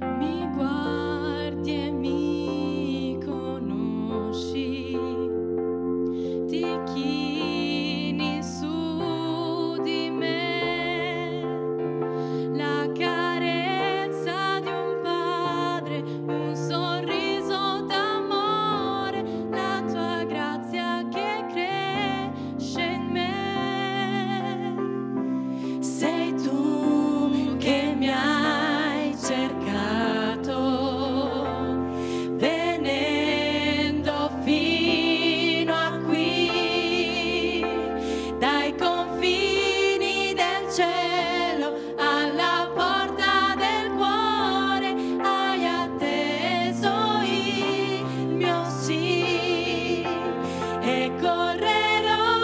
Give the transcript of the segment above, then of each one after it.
Mi guardi e mi conosci, ti chini su di me, la carezza di un padre, un sorriso d'amore, la tua grazia che cresce in me. Sei tu che mi hai cercato, venendo fino a qui, dai confini del cielo alla porta del cuore, hai atteso il mio sì e correrò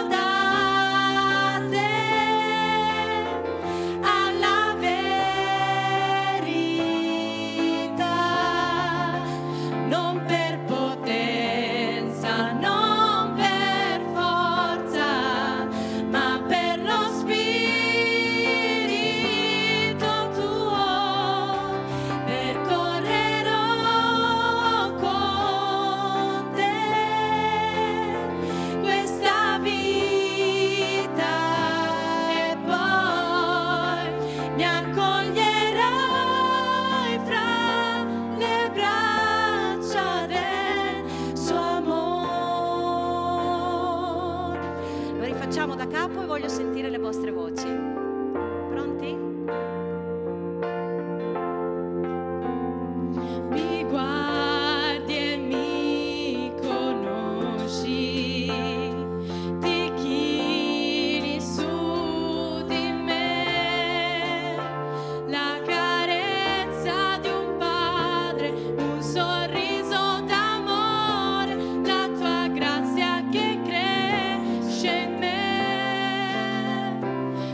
da te alla verità, non per potenza, non per forza, ma per lo Spirito tuo, percorrerò con te questa vita e poi mi accoglierai fra le braccia del suo amore. Lo rifacciamo da capo e voglio sentire le vostre voci. Pronti? Mi guardi e mi conosci, ti chini su di me, la carezza di un padre, un sorriso d'amore, la tua grazia che cresce in me.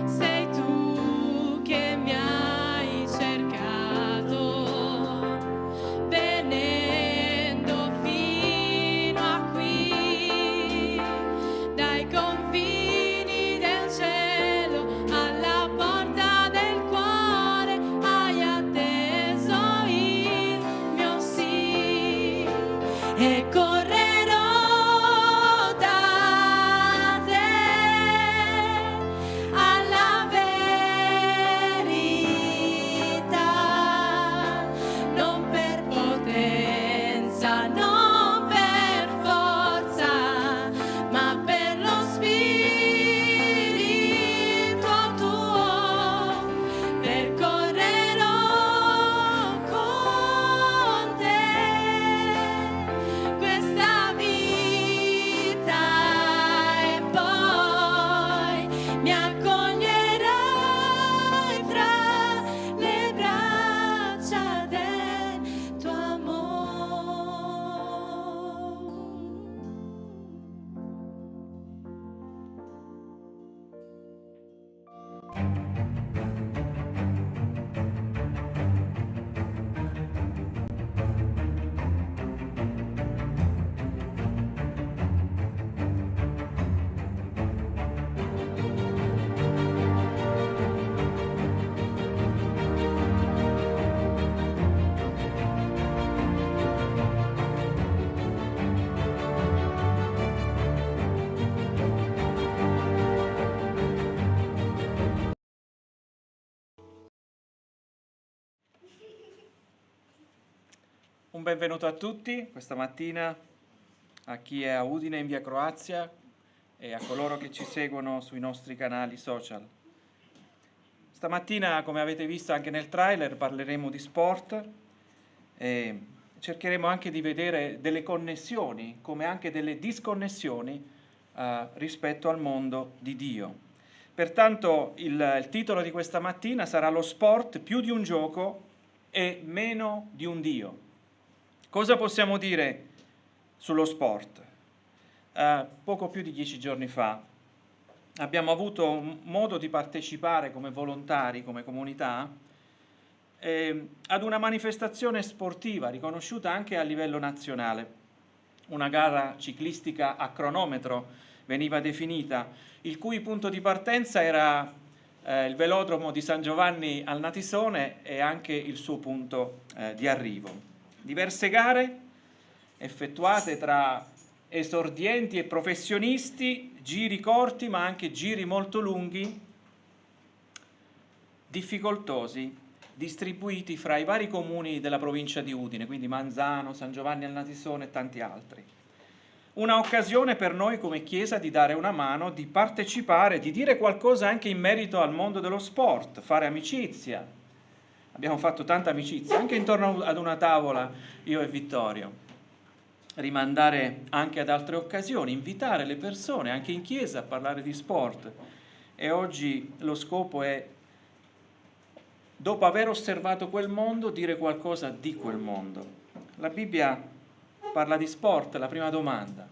Sei tu che mi hai cercato, venendo fino a qui, dai confini del cielo alla porta del cuore, hai atteso il mio sì e correrò da te alla verità, non per potenza, non per forza, ma per lo Spirito tuo, percorrerò con te questa vita e poi mi accoglierai fra le braccia del tuo amore. Un benvenuto a tutti questa mattina, a chi è a Udine in via Croazia e a coloro che ci seguono sui nostri canali social. Stamattina, come avete visto anche nel trailer, parleremo di sport e cercheremo anche di vedere delle connessioni, come anche delle disconnessioni rispetto al mondo di Dio. Pertanto il titolo di questa mattina sarà lo sport più di un gioco e meno di un Dio. Cosa possiamo dire sullo sport? Poco più di 10 giorni fa abbiamo avuto modo di partecipare come volontari, come comunità, ad una manifestazione sportiva riconosciuta anche a livello nazionale, una gara ciclistica a cronometro veniva definita, il cui punto di partenza era il velodromo di San Giovanni al Natisone e anche il suo punto di arrivo. Diverse gare effettuate tra esordienti e professionisti, giri corti ma anche giri molto lunghi, difficoltosi, distribuiti fra i vari comuni della provincia di Udine, quindi Manzano, San Giovanni al Natisone e tanti altri. Una occasione per noi come Chiesa di dare una mano, di partecipare, di dire qualcosa anche in merito al mondo dello sport, fare amicizia. Abbiamo fatto tanta amicizia, anche intorno ad una tavola, io e Vittorio. Rimandare anche ad altre occasioni, invitare le persone anche in chiesa a parlare di sport. E oggi lo scopo è, dopo aver osservato quel mondo, dire qualcosa di quel mondo. La Bibbia parla di sport, la prima domanda.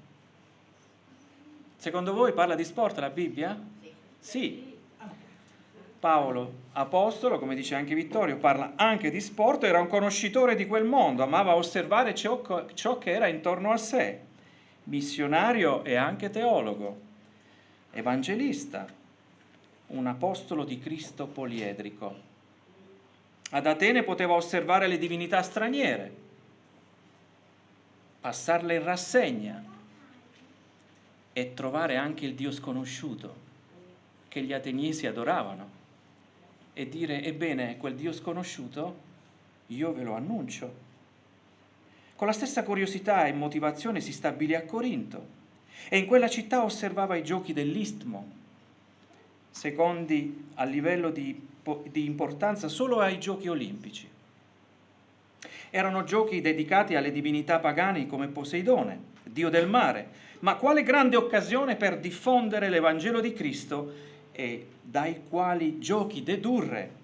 Secondo voi parla di sport la Bibbia? Sì. Paolo, apostolo, come dice anche Vittorio, parla anche di sport, era un conoscitore di quel mondo, amava osservare ciò che era intorno a sé, missionario e anche teologo, evangelista, un apostolo di Cristo poliedrico. Ad Atene poteva osservare le divinità straniere, passarle in rassegna e trovare anche il Dio sconosciuto che gli ateniesi adoravano e dire: ebbene, quel Dio sconosciuto io ve lo annuncio. Con la stessa curiosità e motivazione si stabilì a Corinto e in quella città osservava i giochi dell'Istmo, secondi a livello di importanza solo ai giochi olimpici. Erano giochi dedicati alle divinità pagane come Poseidone, dio del mare, ma quale grande occasione per diffondere l'Evangelo di Cristo e dai quali giochi dedurre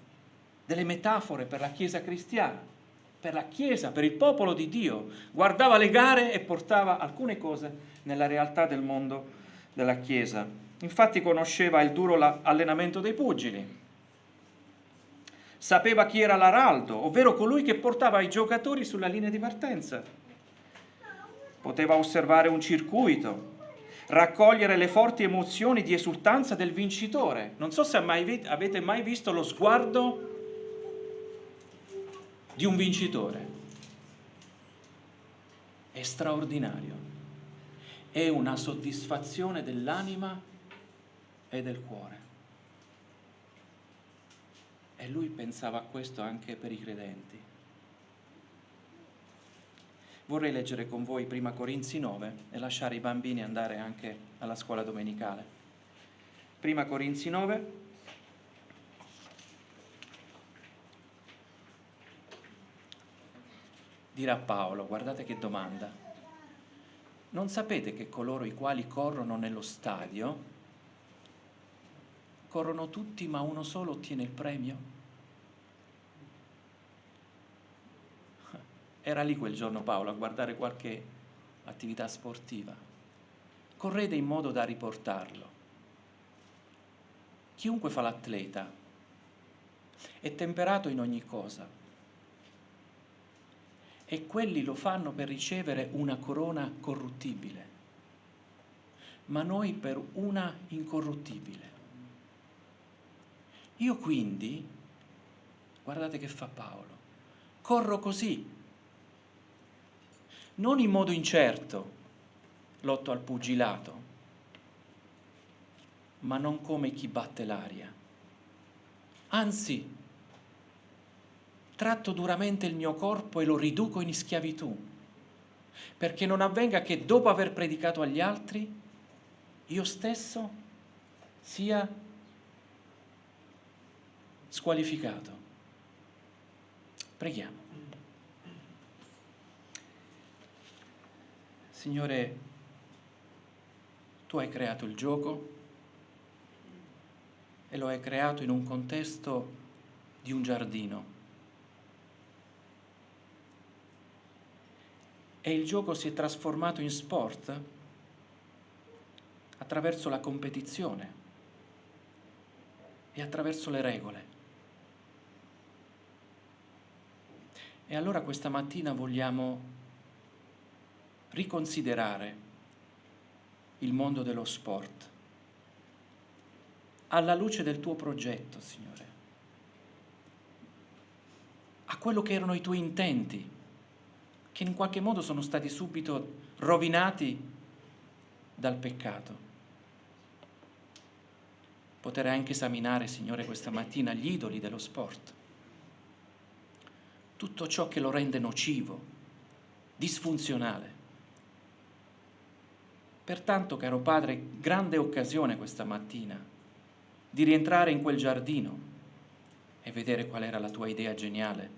delle metafore per la Chiesa cristiana, per la Chiesa, per il popolo di Dio. Guardava le gare e portava alcune cose nella realtà del mondo della Chiesa. Infatti conosceva il duro allenamento dei pugili, sapeva chi era l'araldo, ovvero colui che portava i giocatori sulla linea di partenza. Poteva osservare un circuito, raccogliere le forti emozioni di esultanza del vincitore. Non so se avete mai visto lo sguardo di un vincitore. È straordinario. È una soddisfazione dell'anima e del cuore. E lui pensava a questo anche per i credenti. Vorrei leggere con voi prima Corinzi 9 e lasciare i bambini andare anche alla scuola domenicale. Prima Corinzi 9. Dirà Paolo, guardate che domanda. Non sapete che coloro i quali corrono nello stadio, corrono tutti ma uno solo ottiene il premio? Era lì quel giorno Paolo a guardare qualche attività sportiva. Correte in modo da riportarlo. Chiunque fa l'atleta è temperato in ogni cosa e quelli lo fanno per ricevere una corona corruttibile, ma noi per una incorruttibile. Io quindi, guardate che fa Paolo, corro così, non in modo incerto, lotto al pugilato, ma non come chi batte l'aria. Anzi, tratto duramente il mio corpo e lo riduco in schiavitù, perché non avvenga che dopo aver predicato agli altri, io stesso sia squalificato. Preghiamo. Signore, tu hai creato il gioco e lo hai creato in un contesto di un giardino. E il gioco si è trasformato in sport attraverso la competizione e attraverso le regole. E allora questa mattina vogliamo riconsiderare il mondo dello sport alla luce del tuo progetto, Signore, a quello che erano i tuoi intenti, che in qualche modo sono stati subito rovinati dal peccato. Poter anche esaminare, Signore, questa mattina gli idoli dello sport, tutto ciò che lo rende nocivo, disfunzionale. Pertanto, caro Padre, grande occasione questa mattina di rientrare in quel giardino e vedere qual era la tua idea geniale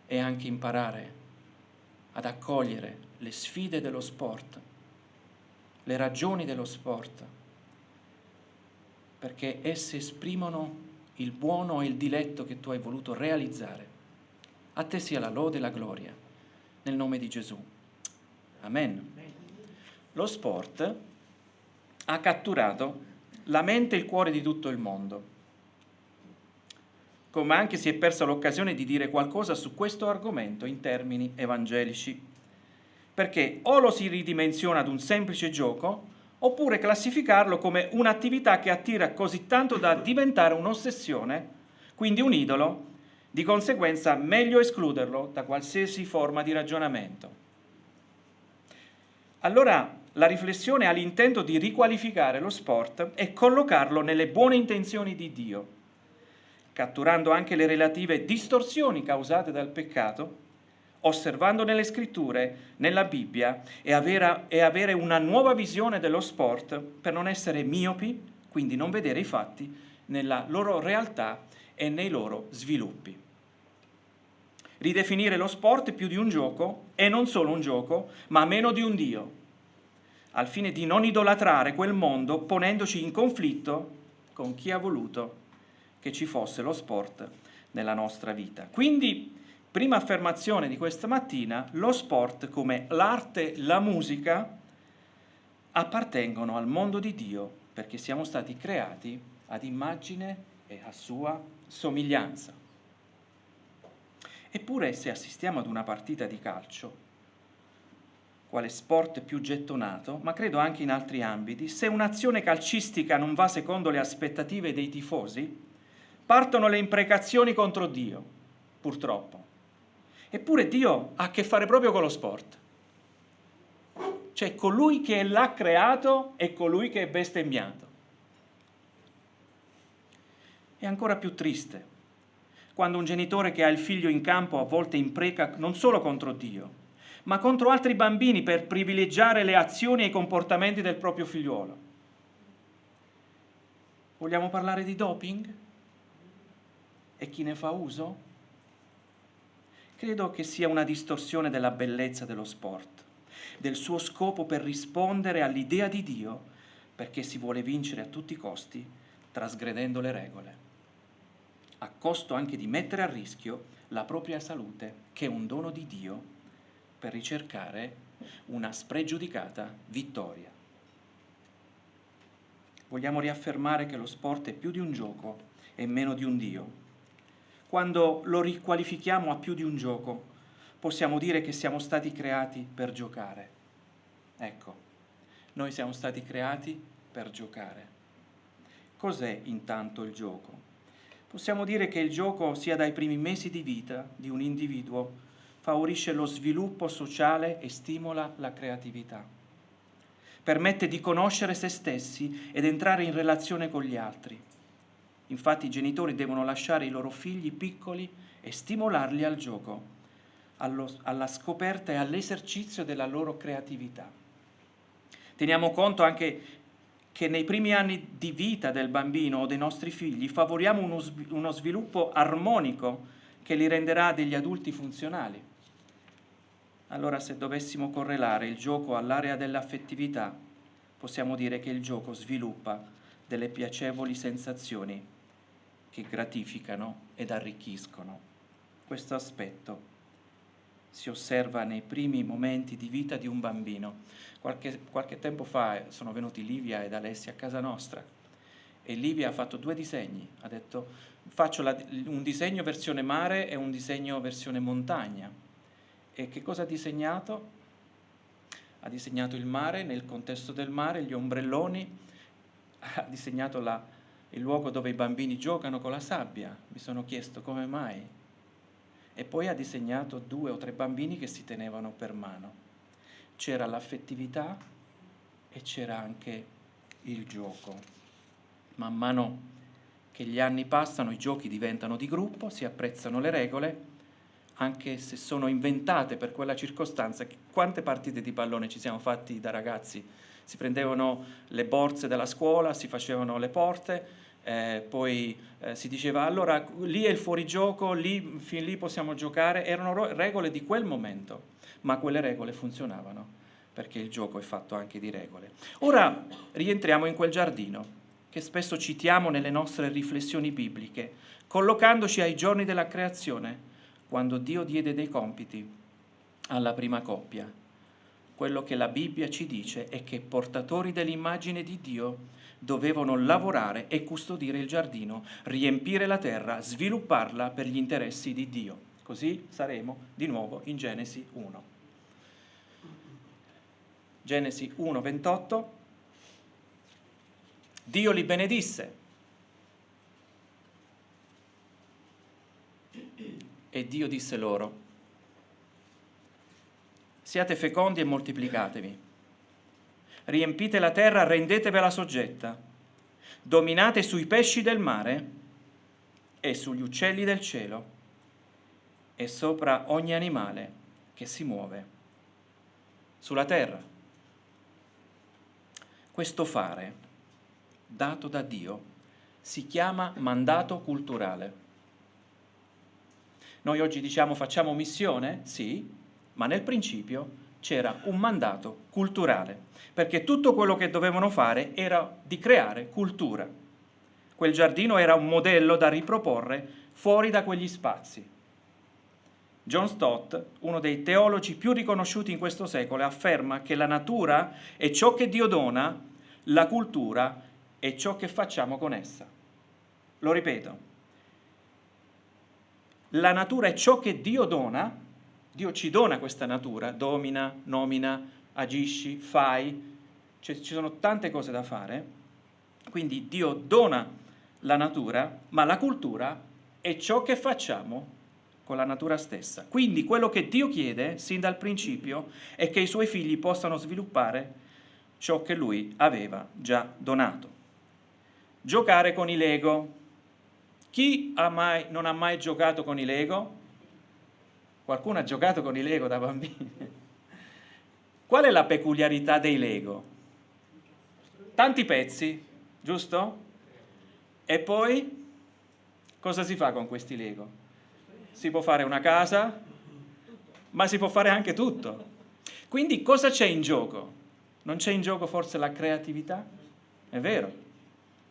e anche imparare ad accogliere le sfide dello sport, le ragioni dello sport, perché esse esprimono il buono e il diletto che tu hai voluto realizzare. A te sia la lode e la gloria, nel nome di Gesù. Amen. Lo sport ha catturato la mente e il cuore di tutto il mondo, come anche si è persa l'occasione di dire qualcosa su questo argomento in termini evangelici, perché o lo si ridimensiona ad un semplice gioco, oppure classificarlo come un'attività che attira così tanto da diventare un'ossessione, quindi un idolo, di conseguenza meglio escluderlo da qualsiasi forma di ragionamento. Allora la riflessione ha l'intento di riqualificare lo sport e collocarlo nelle buone intenzioni di Dio, catturando anche le relative distorsioni causate dal peccato, osservando nelle scritture, nella Bibbia, e avere una nuova visione dello sport per non essere miopi, quindi non vedere i fatti nella loro realtà e nei loro sviluppi. Ridefinire lo sport più di un gioco, e non solo un gioco, ma meno di un Dio, al fine di non idolatrare quel mondo ponendoci in conflitto con chi ha voluto che ci fosse lo sport nella nostra vita. Quindi, prima affermazione di questa mattina, lo sport come l'arte, la musica appartengono al mondo di Dio perché siamo stati creati ad immagine e a sua somiglianza. Eppure se assistiamo ad una partita di calcio, quale sport più gettonato, ma credo anche in altri ambiti, se un'azione calcistica non va secondo le aspettative dei tifosi, partono le imprecazioni contro Dio, purtroppo. Eppure Dio ha a che fare proprio con lo sport. Cioè colui che l'ha creato è colui che è bestemmiato. È ancora più triste quando un genitore che ha il figlio in campo a volte impreca non solo contro Dio, ma contro altri bambini per privilegiare le azioni e i comportamenti del proprio figliuolo. Vogliamo parlare di doping? E chi ne fa uso? Credo che sia una distorsione della bellezza dello sport, del suo scopo per rispondere all'idea di Dio, perché si vuole vincere a tutti i costi, trasgredendo le regole, a costo anche di mettere a rischio la propria salute, che è un dono di Dio, per ricercare una spregiudicata vittoria. Vogliamo riaffermare che lo sport è più di un gioco e meno di un Dio. Quando lo riqualifichiamo a più di un gioco, possiamo dire che siamo stati creati per giocare. Ecco, noi siamo stati creati per giocare. Cos'è intanto il gioco? Possiamo dire che il gioco, sia dai primi mesi di vita di un individuo, favorisce lo sviluppo sociale e stimola la creatività. Permette di conoscere se stessi ed entrare in relazione con gli altri. Infatti i genitori devono lasciare i loro figli piccoli e stimolarli al gioco, alla scoperta e all'esercizio della loro creatività. Teniamo conto anche che nei primi anni di vita del bambino o dei nostri figli favoriamo uno sviluppo armonico che li renderà degli adulti funzionali. Allora, se dovessimo correlare il gioco all'area dell'affettività, possiamo dire che il gioco sviluppa delle piacevoli sensazioni che gratificano ed arricchiscono. Questo aspetto si osserva nei primi momenti di vita di un bambino. Qualche tempo fa sono venuti Livia ed Alessia a casa nostra e Livia ha fatto 2 disegni. Ha detto: faccio un disegno versione mare e un disegno versione montagna. E che cosa ha disegnato? ha disegnato il mare, nel contesto del mare, gli ombrelloni, ha disegnato il luogo dove i bambini giocano con la sabbia. Mi sono chiesto come mai. E poi ha disegnato 2 o 3 bambini che si tenevano per mano. C'era l'affettività e c'era anche il gioco. Man mano che gli anni passano, i giochi diventano di gruppo, si apprezzano le regole, anche se sono inventate per quella circostanza. Quante partite di pallone ci siamo fatti da ragazzi? Si prendevano le borse della scuola, si facevano le porte, poi si diceva allora lì è il fuorigioco, fin lì possiamo giocare. Erano regole di quel momento, ma quelle regole funzionavano, perché il gioco è fatto anche di regole. Ora rientriamo in quel giardino che spesso citiamo nelle nostre riflessioni bibliche, collocandoci ai giorni della creazione, quando Dio diede dei compiti alla prima coppia. Quello che la Bibbia ci dice è che portatori dell'immagine di Dio dovevano lavorare e custodire il giardino, riempire la terra, svilupparla per gli interessi di Dio. Così saremo di nuovo in Genesi 1. Genesi 1:28. Dio li benedisse e Dio disse loro: siate fecondi e moltiplicatevi, riempite la terra, rendetevela soggetta, dominate sui pesci del mare e sugli uccelli del cielo e sopra ogni animale che si muove sulla terra. Questo fare dato da Dio si chiama mandato culturale. Noi oggi diciamo facciamo missione, sì, ma nel principio c'era un mandato culturale, perché tutto quello che dovevano fare era di creare cultura. Quel giardino era un modello da riproporre fuori da quegli spazi. John Stott, uno dei teologi più riconosciuti in questo secolo, afferma che la natura è ciò che Dio dona, la cultura è ciò che facciamo con essa. Lo ripeto. La natura è ciò che Dio dona, Dio ci dona questa natura, domina, nomina, agisci, fai, ci sono tante cose da fare, quindi Dio dona la natura, ma la cultura è ciò che facciamo con la natura stessa. Quindi quello che Dio chiede, sin dal principio, è che i suoi figli possano sviluppare ciò che Lui aveva già donato. Giocare con i Lego. Chi non ha mai giocato con i Lego? Qualcuno ha giocato con i Lego da bambini? Qual è la peculiarità dei Lego? Tanti pezzi, giusto? E poi cosa si fa con questi Lego? Si può fare una casa, ma si può fare anche tutto. Quindi cosa c'è in gioco? Non c'è in gioco forse la creatività? È vero.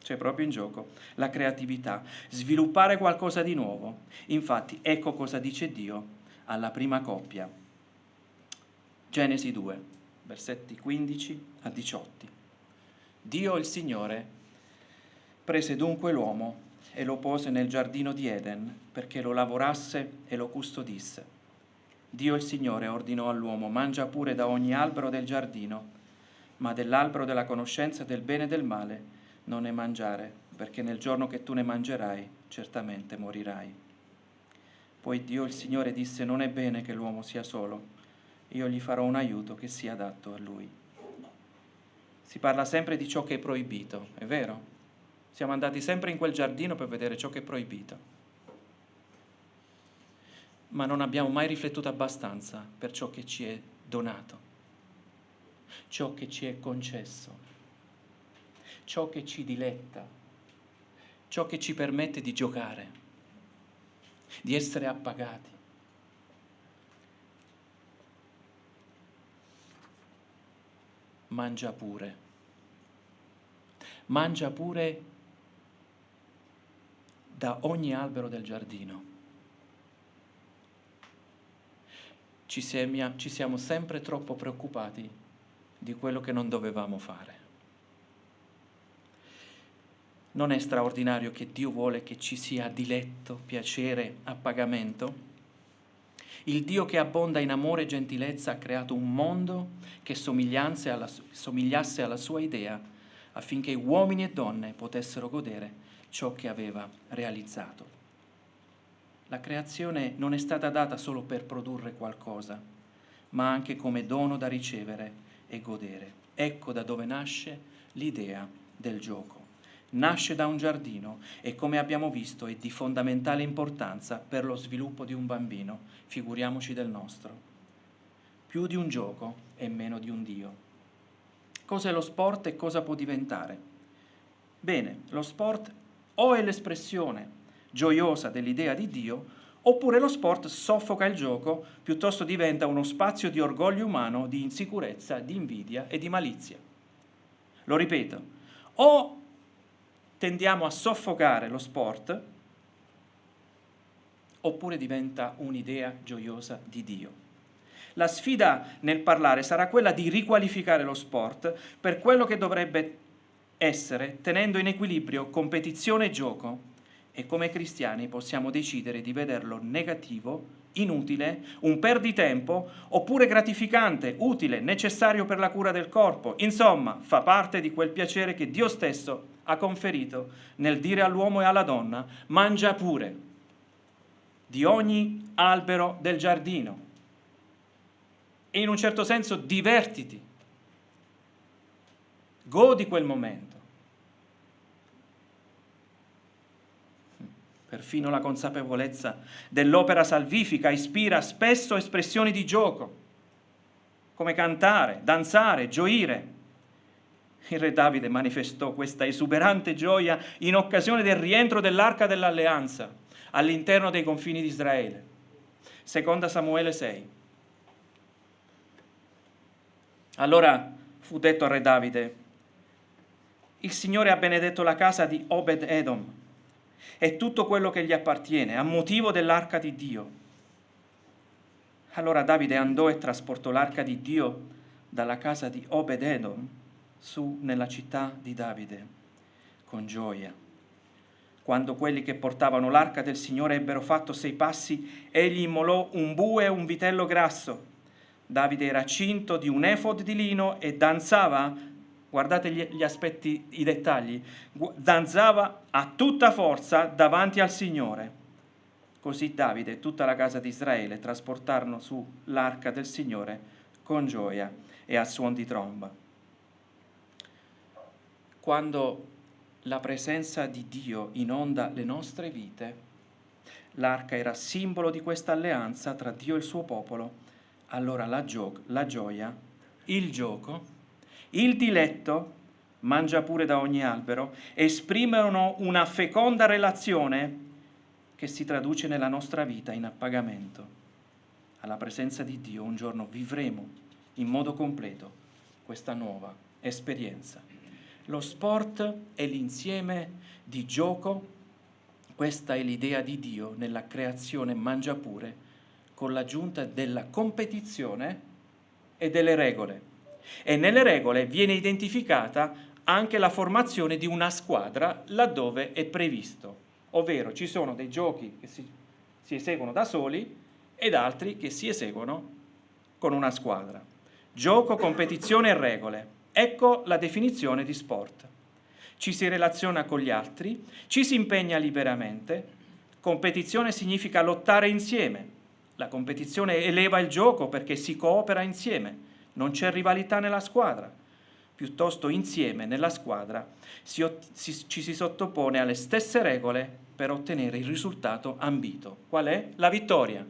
C'è proprio in gioco la creatività, sviluppare qualcosa di nuovo. Infatti, ecco cosa dice Dio alla prima coppia. Genesi 2, versetti 15 a 18. Dio il Signore prese dunque l'uomo e lo pose nel giardino di Eden perché lo lavorasse e lo custodisse. Dio il Signore ordinò all'uomo: mangia pure da ogni albero del giardino, ma dell'albero della conoscenza del bene e del male non ne mangiare, perché nel giorno che tu ne mangerai, certamente morirai. Poi Dio il Signore disse: non è bene che l'uomo sia solo, io gli farò un aiuto che sia adatto a lui. Si parla sempre di ciò che è proibito, è vero? Siamo andati sempre in quel giardino per vedere ciò che è proibito, ma non abbiamo mai riflettuto abbastanza per ciò che ci è donato, ciò che ci è concesso, ciò che ci diletta, ciò che ci permette di giocare, di essere appagati. Mangia pure da ogni albero del giardino. Ci siamo sempre troppo preoccupati di quello che non dovevamo fare. Non è straordinario che Dio vuole che ci sia diletto, piacere, appagamento? Il Dio che abbonda in amore e gentilezza ha creato un mondo che somigliasse alla sua idea, affinché uomini e donne potessero godere ciò che aveva realizzato. La creazione non è stata data solo per produrre qualcosa, ma anche come dono da ricevere e godere. Ecco da dove nasce l'idea del gioco. Nasce da un giardino e, come abbiamo visto, è di fondamentale importanza per lo sviluppo di un bambino, figuriamoci del nostro. Più di un gioco e meno di un Dio. Cos'è lo sport e cosa può diventare? Bene, lo sport o è l'espressione gioiosa dell'idea di Dio, oppure lo sport soffoca il gioco, piuttosto diventa uno spazio di orgoglio umano, di insicurezza, di invidia e di malizia. Lo ripeto, o tendiamo a soffocare lo sport, oppure diventa un'idea gioiosa di Dio. La sfida nel parlare sarà quella di riqualificare lo sport per quello che dovrebbe essere, tenendo in equilibrio competizione e gioco, e come cristiani possiamo decidere di vederlo negativo, inutile, un perditempo, oppure gratificante, utile, necessario per la cura del corpo. Insomma, fa parte di quel piacere che Dio stesso ha conferito nel dire all'uomo e alla donna: mangia pure di ogni albero del giardino e in un certo senso divertiti, godi quel momento. Perfino la consapevolezza dell'opera salvifica ispira spesso espressioni di gioco, come cantare, danzare, gioire. Il re Davide manifestò questa esuberante gioia in occasione del rientro dell'Arca dell'Alleanza all'interno dei confini di Israele. Seconda Samuele 6. Allora fu detto al re Davide: il Signore ha benedetto la casa di Obed-Edom e tutto quello che gli appartiene, a motivo dell'Arca di Dio. Allora Davide andò e trasportò l'Arca di Dio dalla casa di Obed-Edom su nella città di Davide con gioia. Quando quelli che portavano l'Arca del Signore ebbero fatto 6 passi, egli immolò un bue e un vitello grasso. Davide era cinto di un efod di lino e danzava, guardate gli aspetti, i dettagli, danzava a tutta forza davanti al Signore. Così Davide e tutta la casa di Israele trasportarono su l'Arca del Signore con gioia e a suon di tromba. Quando la presenza di Dio inonda le nostre vite, l'arca era simbolo di questa alleanza tra Dio e il suo popolo. Allora la gioia, il gioco, il diletto, mangia pure da ogni albero, esprimono una feconda relazione che si traduce nella nostra vita in appagamento. Alla presenza di Dio un giorno vivremo in modo completo questa nuova esperienza. Lo sport è l'insieme di gioco, questa è l'idea di Dio nella creazione mangia pure, con l'aggiunta della competizione e delle regole. E nelle regole viene identificata anche la formazione di una squadra laddove è previsto, ovvero ci sono dei giochi che si eseguono da soli ed altri che si eseguono con una squadra. Gioco, competizione e regole. Ecco la definizione di sport. Ci si relaziona con gli altri, ci si impegna liberamente. Competizione significa lottare insieme. La competizione eleva il gioco perché si coopera insieme, non c'è rivalità nella squadra. Piuttosto insieme, nella squadra, ci si sottopone alle stesse regole per ottenere il risultato ambito. Qual è? La vittoria.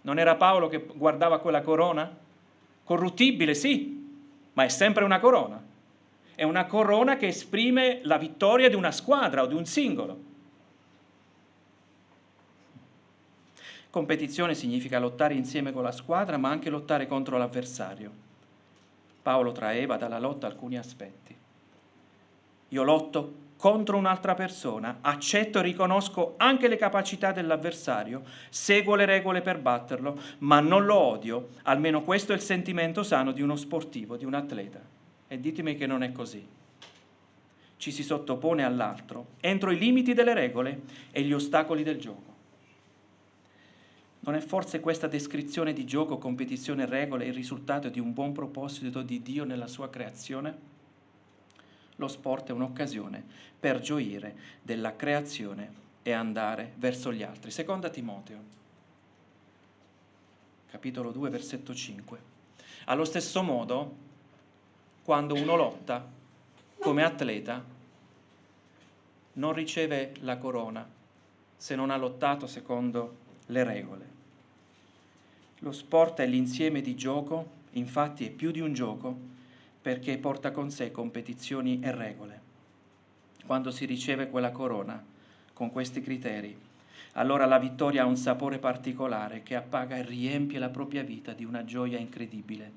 Non era Paolo che guardava quella corona? Corruttibile, sì, ma è sempre una corona. È una corona che esprime la vittoria di una squadra o di un singolo. Competizione significa lottare insieme con la squadra, ma anche lottare contro l'avversario. Paolo traeva dalla lotta alcuni aspetti. Io lotto contro un'altra persona, accetto e riconosco anche le capacità dell'avversario, seguo le regole per batterlo, ma non lo odio. Almeno questo è il sentimento sano di uno sportivo, di un atleta. E ditemi che non è così. Ci si sottopone all'altro entro i limiti delle regole e gli ostacoli del gioco. Non è forse questa descrizione di gioco, competizione e regole il risultato di un buon proposito di Dio nella sua creazione? Lo sport è un'occasione per gioire della creazione e andare verso gli altri. Seconda Timoteo, capitolo 2, versetto 5. Allo stesso modo, quando uno lotta come atleta, non riceve la corona se non ha lottato secondo le regole. Lo sport è l'insieme di gioco, infatti è più di un gioco, perché porta con sé competizioni e regole. Quando si riceve quella corona con questi criteri, allora la vittoria ha un sapore particolare che appaga e riempie la propria vita di una gioia incredibile.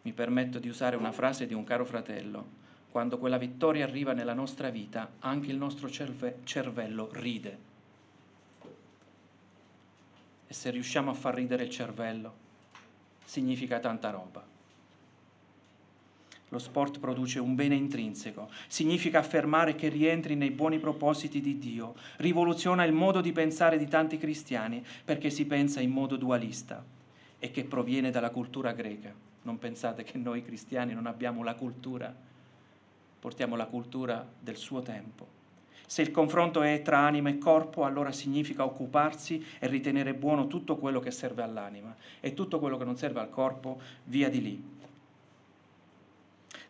Mi permetto di usare una frase di un caro fratello: quando quella vittoria arriva nella nostra vita, anche il nostro cervello ride. E se riusciamo a far ridere il cervello, significa tanta roba. Lo sport produce un bene intrinseco, significa affermare che rientri nei buoni propositi di Dio, rivoluziona il modo di pensare di tanti cristiani perché si pensa in modo dualista e che proviene dalla cultura greca. Non pensate che noi cristiani non abbiamo la cultura, portiamo la cultura del suo tempo. Se il confronto è tra anima e corpo, allora significa occuparsi e ritenere buono tutto quello che serve all'anima e tutto quello che non serve al corpo, via di lì.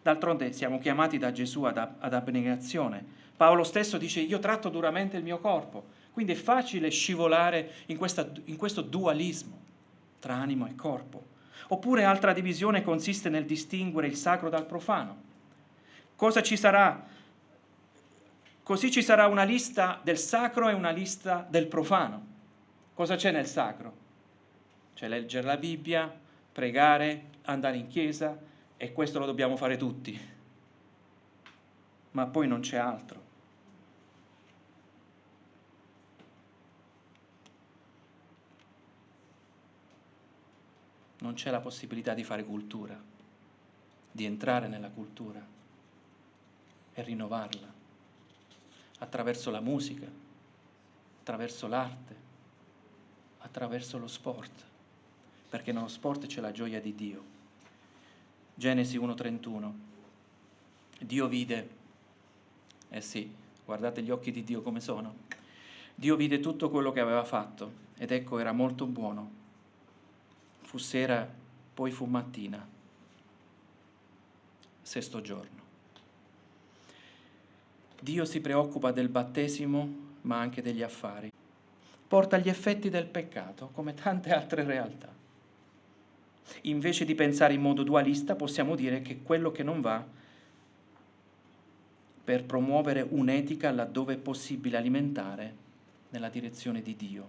D'altronde siamo chiamati da Gesù ad abnegazione. Paolo stesso dice: io tratto duramente il mio corpo. Quindi è facile scivolare in questo dualismo tra anima e corpo. Oppure altra divisione consiste nel distinguere il sacro dal profano. Cosa ci sarà? Così ci sarà una lista del sacro e una lista del profano. Cosa c'è nel sacro? C'è leggere la Bibbia, pregare, andare in chiesa, e questo lo dobbiamo fare tutti. Ma poi non c'è altro. Non c'è la possibilità di fare cultura, di entrare nella cultura e rinnovarla attraverso la musica, attraverso l'arte, attraverso lo sport, perché nello sport c'è la gioia di Dio. Genesi 1,31. Dio vide, sì, guardate gli occhi di Dio come sono. Dio vide tutto quello che aveva fatto ed ecco era molto buono. Fu sera, poi fu mattina, sesto giorno. Dio si preoccupa del battesimo, ma anche degli affari. Porta gli effetti del peccato, come tante altre realtà. Invece di pensare in modo dualista, possiamo dire che quello che non va, per promuovere un'etica laddove è possibile alimentare nella direzione di Dio.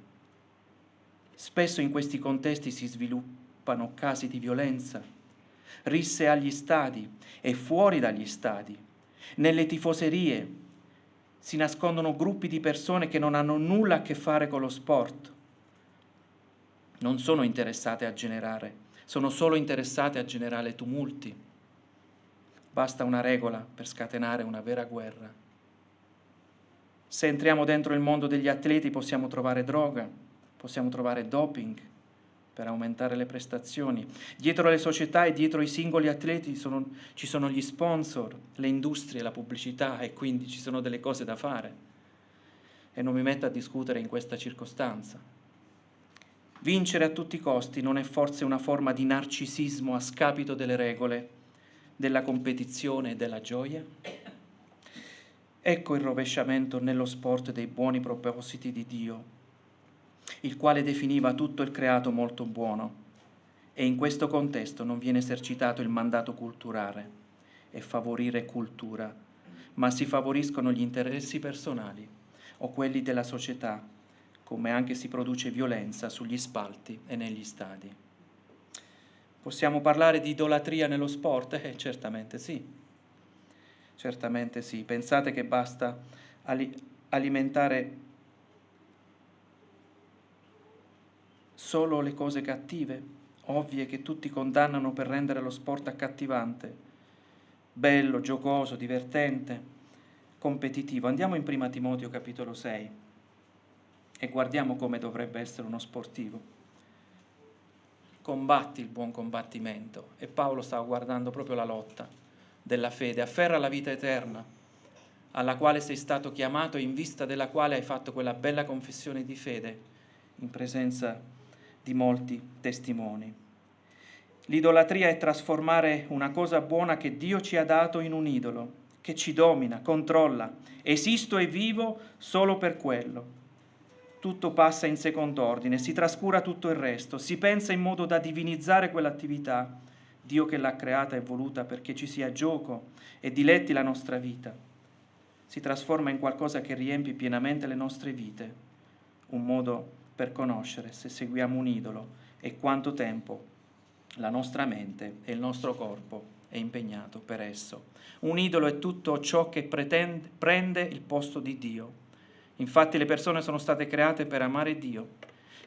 Spesso in questi contesti si sviluppano casi di violenza, risse agli stadi e fuori dagli stadi. Nelle tifoserie si nascondono gruppi di persone che non hanno nulla a che fare con lo sport. Non sono interessate a generare, sono solo interessate a generare tumulti. Basta una regola per scatenare una vera guerra. Se entriamo dentro il mondo degli atleti possiamo trovare droga, possiamo trovare doping per aumentare le prestazioni. Dietro le società e dietro i singoli atleti ci sono gli sponsor, le industrie, la pubblicità e quindi ci sono delle cose da fare. E non mi metto a discutere in questa circostanza. Vincere a tutti i costi non è forse una forma di narcisismo a scapito delle regole, della competizione e della gioia? Ecco il rovesciamento nello sport dei buoni propositi di Dio, il quale definiva tutto il creato molto buono, e in questo contesto non viene esercitato il mandato culturale e favorire cultura, ma si favoriscono gli interessi personali o quelli della società, come anche si produce violenza sugli spalti e negli stadi. Possiamo parlare di idolatria nello sport? Certamente sì. Certamente sì. Pensate che basta alimentare solo le cose cattive, ovvie, che tutti condannano per rendere lo sport accattivante, bello, giocoso, divertente, competitivo. Andiamo in 1 Timoteo capitolo 6. e guardiamo come dovrebbe essere uno sportivo. Combatti il buon combattimento. E Paolo stava guardando proprio la lotta della fede. Afferra la vita eterna, alla quale sei stato chiamato e in vista della quale hai fatto quella bella confessione di fede in presenza di molti testimoni. L'idolatria è trasformare una cosa buona che Dio ci ha dato in un idolo, che ci domina, controlla. Esisto e vivo solo per quello. Tutto passa in secondo ordine, si trascura tutto il resto, si pensa in modo da divinizzare quell'attività. Dio che l'ha creata e voluta perché ci sia gioco e diletti la nostra vita. Si trasforma in qualcosa che riempie pienamente le nostre vite, un modo per conoscere se seguiamo un idolo e quanto tempo la nostra mente e il nostro corpo è impegnato per esso. Un idolo è tutto ciò che prende il posto di Dio. Infatti le persone sono state create per amare Dio,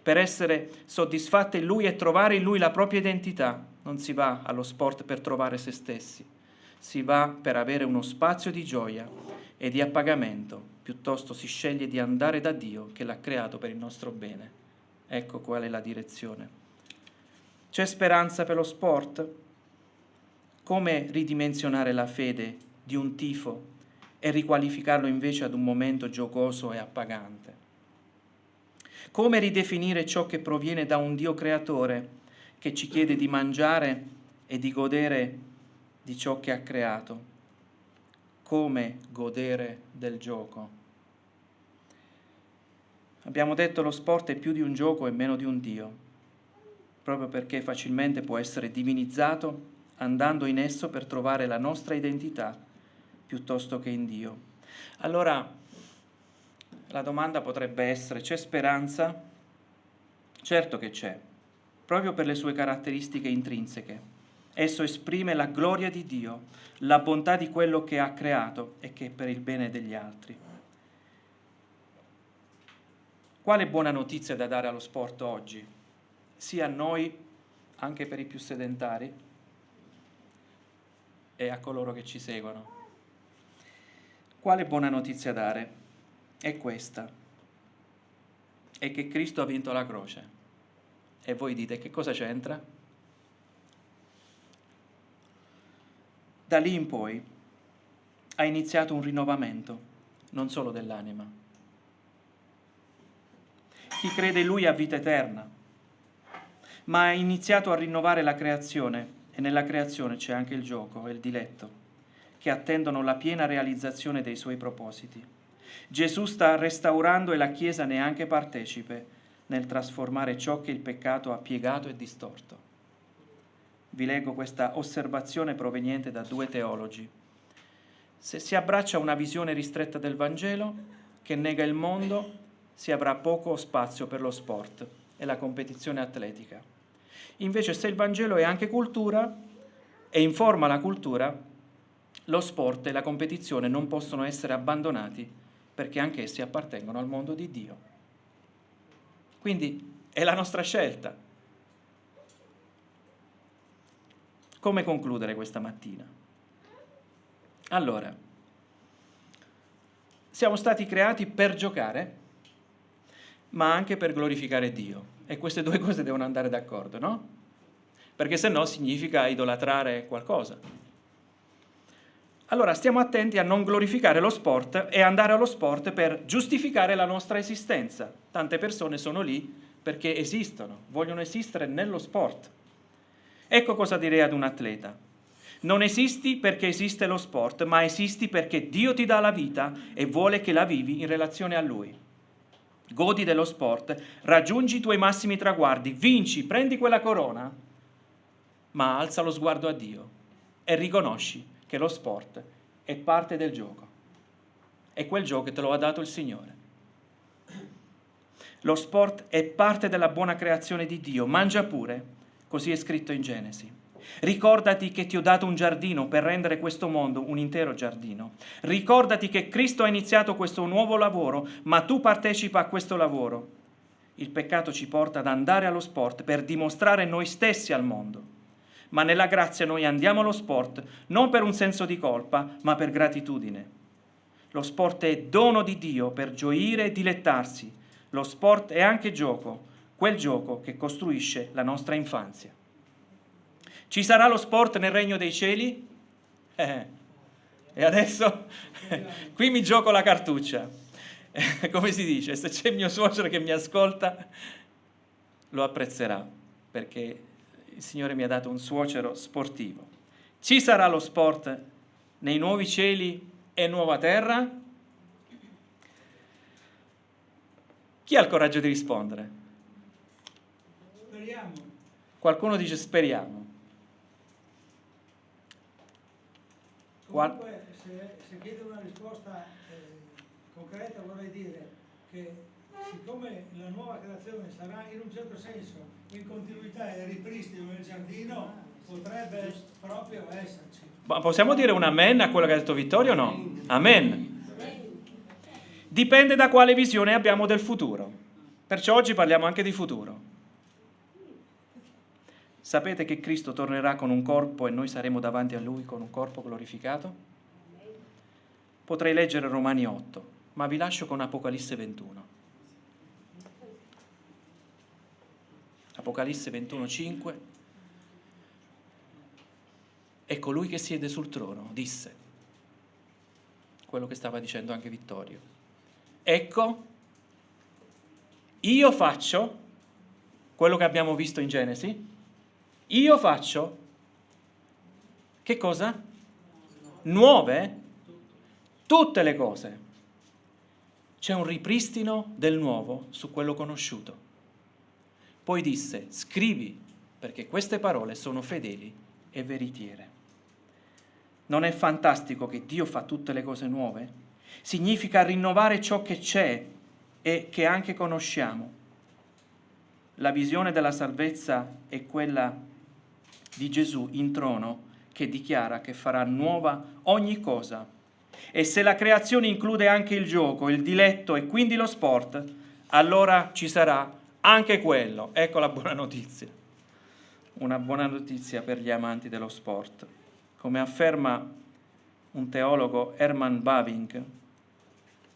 per essere soddisfatte in Lui e trovare in Lui la propria identità. Non si va allo sport per trovare se stessi, si va per avere uno spazio di gioia e di appagamento, piuttosto si sceglie di andare da Dio che l'ha creato per il nostro bene. Ecco qual è la direzione. C'è speranza per lo sport? Come ridimensionare la fede di un tifo e riqualificarlo invece ad un momento giocoso e appagante? Come ridefinire ciò che proviene da un Dio creatore che ci chiede di mangiare e di godere di ciò che ha creato? Come godere del gioco? Abbiamo detto lo sport è più di un gioco e meno di un Dio, proprio perché facilmente può essere divinizzato andando in esso per trovare la nostra identità piuttosto che in Dio. Allora, la domanda potrebbe essere: c'è speranza? Certo che c'è, proprio per le sue caratteristiche intrinseche. Esso esprime la gloria di Dio, la bontà di quello che ha creato e che è per il bene degli altri. Quale buona notizia da dare allo sport oggi? Sia a noi, anche per i più sedentari, e a coloro che ci seguono. Quale buona notizia dare? È questa: è che Cristo ha vinto la croce. E voi dite: che cosa c'entra? Da lì in poi ha iniziato un rinnovamento, non solo dell'anima. Chi crede in Lui ha vita eterna, ma ha iniziato a rinnovare la creazione, e nella creazione c'è anche il gioco e il diletto, che attendono la piena realizzazione dei suoi propositi. Gesù sta restaurando e la Chiesa ne è anche partecipe nel trasformare ciò che il peccato ha piegato e distorto. Vi leggo questa osservazione proveniente da 2 teologi. Se si abbraccia una visione ristretta del Vangelo, che nega il mondo, si avrà poco spazio per lo sport e la competizione atletica. Invece, se il Vangelo è anche cultura e informa la cultura, lo sport e la competizione non possono essere abbandonati perché anch'essi appartengono al mondo di Dio. Quindi è la nostra scelta. Come concludere questa mattina? Allora, siamo stati creati per giocare, ma anche per glorificare Dio. E queste 2 cose devono andare d'accordo, no? Perché se no significa idolatrare qualcosa. Allora stiamo attenti a non glorificare lo sport e andare allo sport per giustificare la nostra esistenza. Tante persone sono lì perché esistono, vogliono esistere nello sport. Ecco cosa direi ad un atleta: non esisti perché esiste lo sport, ma esisti perché Dio ti dà la vita e vuole che la vivi in relazione a Lui. Godi dello sport, raggiungi i tuoi massimi traguardi, vinci, prendi quella corona, ma alza lo sguardo a Dio e riconosci che lo sport è parte del gioco. È quel gioco che te lo ha dato il Signore. Lo sport è parte della buona creazione di Dio. Mangia pure, così è scritto in Genesi. Ricordati che ti ho dato un giardino per rendere questo mondo un intero giardino. Ricordati che Cristo ha iniziato questo nuovo lavoro, ma tu partecipa a questo lavoro. Il peccato ci porta ad andare allo sport per dimostrare noi stessi al mondo. Ma nella grazia noi andiamo allo sport non per un senso di colpa, ma per gratitudine. Lo sport è dono di Dio per gioire e dilettarsi. Lo sport è anche gioco, quel gioco che costruisce la nostra infanzia. Ci sarà lo sport nel regno dei cieli? E adesso qui mi gioco la cartuccia. Come si dice, se c'è mio suocero che mi ascolta, lo apprezzerà, perché il Signore mi ha dato un suocero sportivo. Ci sarà lo sport nei nuovi cieli e nuova terra? Chi ha il coraggio di rispondere? Speriamo. Qualcuno dice speriamo. Comunque, se chiedo una risposta concreta, vorrei dire che siccome la nuova creazione sarà in un certo senso in continuità e ripristino del giardino, potrebbe proprio esserci. Ma possiamo dire un amen a quello che ha detto Vittorio o no? Amen. Dipende da quale visione abbiamo del futuro. Perciò oggi parliamo anche di futuro. Sapete che Cristo tornerà con un corpo e noi saremo davanti a Lui con un corpo glorificato? Potrei leggere Romani 8, ma vi lascio con Apocalisse 21. Apocalisse 21:5. E colui che siede sul trono disse, quello che stava dicendo anche Vittorio, ecco, io faccio quello che abbiamo visto in Genesi, io faccio, che cosa? Nuove tutte le cose. C'è un ripristino del nuovo su quello conosciuto. Poi disse, scrivi, perché queste parole sono fedeli e veritiere. Non è fantastico che Dio fa tutte le cose nuove? Significa rinnovare ciò che c'è e che anche conosciamo. La visione della salvezza è quella di Gesù in trono che dichiara che farà nuova ogni cosa. E se la creazione include anche il gioco, il diletto e quindi lo sport, allora ci sarà anche quello. Ecco la buona notizia. Una buona notizia per gli amanti dello sport. Come afferma un teologo, Herman Bavinck,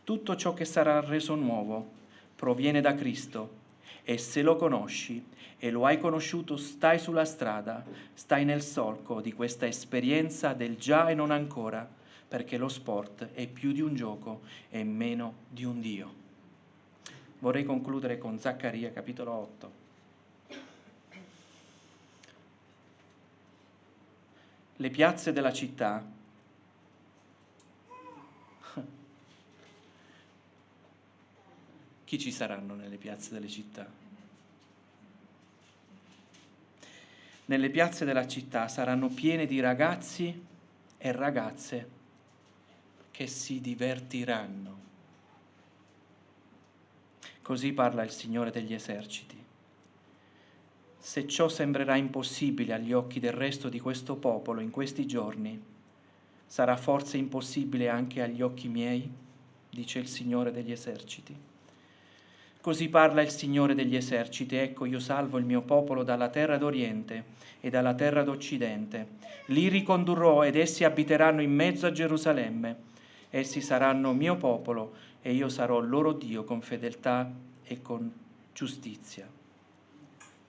tutto ciò che sarà reso nuovo proviene da Cristo e se lo conosci e lo hai conosciuto stai sulla strada, stai nel solco di questa esperienza del già e non ancora, perché lo sport è più di un gioco e meno di un Dio. Vorrei concludere con Zaccaria capitolo 8. Le piazze della città chi ci saranno nelle piazze delle città? Nelle piazze della città saranno piene di ragazzi e ragazze che si divertiranno. Così parla il Signore degli eserciti. Se ciò sembrerà impossibile agli occhi del resto di questo popolo in questi giorni, sarà forse impossibile anche agli occhi miei, dice il Signore degli eserciti. Così parla il Signore degli eserciti, ecco io salvo il mio popolo dalla terra d'Oriente e dalla terra d'Occidente. Li ricondurrò ed essi abiteranno in mezzo a Gerusalemme. Essi saranno mio popolo e io sarò loro Dio con fedeltà e con giustizia.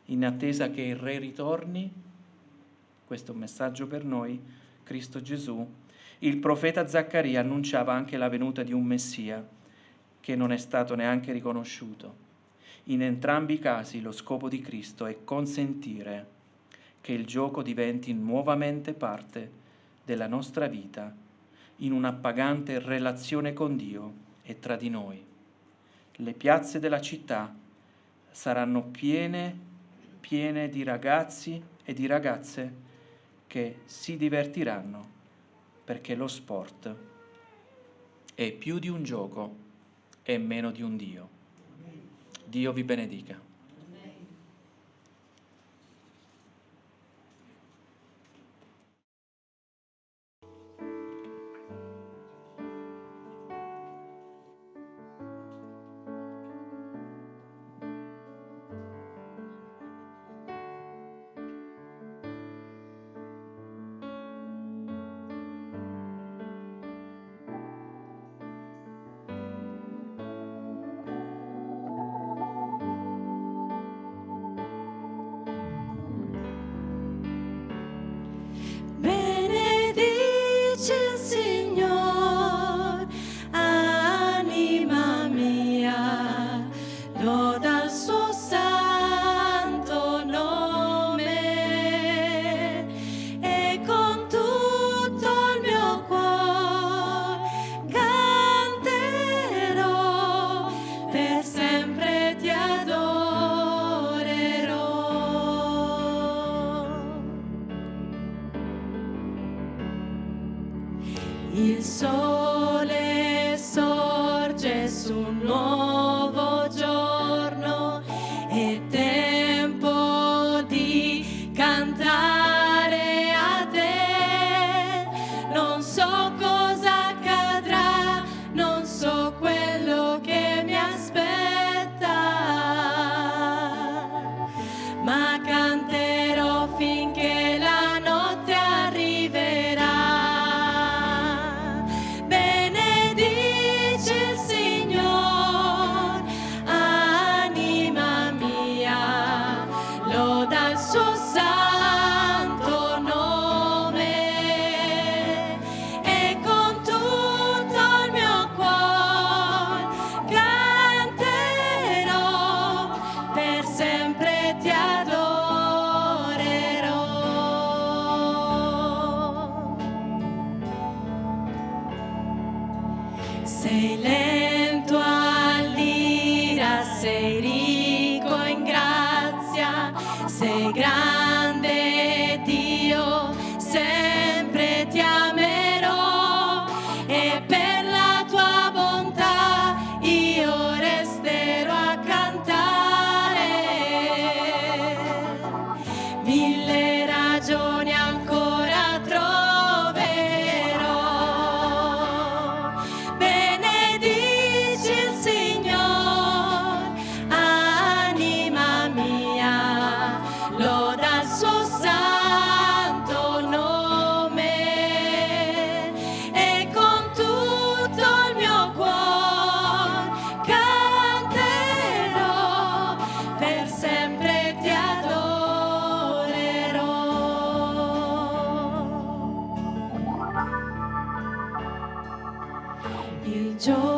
In attesa che il Re ritorni, questo è un messaggio per noi, Cristo Gesù, il profeta Zaccaria annunciava anche la venuta di un Messia che non è stato neanche riconosciuto. In entrambi i casi lo scopo di Cristo è consentire che il gioco diventi nuovamente parte della nostra vita in un'appagante relazione con Dio e tra di noi. Le piazze della città saranno piene di ragazzi e di ragazze che si divertiranno perché lo sport è più di un gioco e meno di un Dio. Dio vi benedica. Il sole sorge su un nuovo giorno, è tempo di cantare a te. Non so cosa accadrà, non so quello che mi aspetta, ma canterò finché la notte arriverà. Benedice il Signor, anima mia, loda il suo santo nome, e con tutto il mio cuore canterò, per sempre ti adorerò. Sei lento all'ira, sei ricco in grazia, sei grande Dio, sempre ti amerò, e per la tua bontà io resterò a cantare. Mille ragioni ancora troverò. Benedici il Signor, anima mia, loda il suo santo nome, e con tutto il mio cuore canterò, per sempre ti adorerò. Il giorno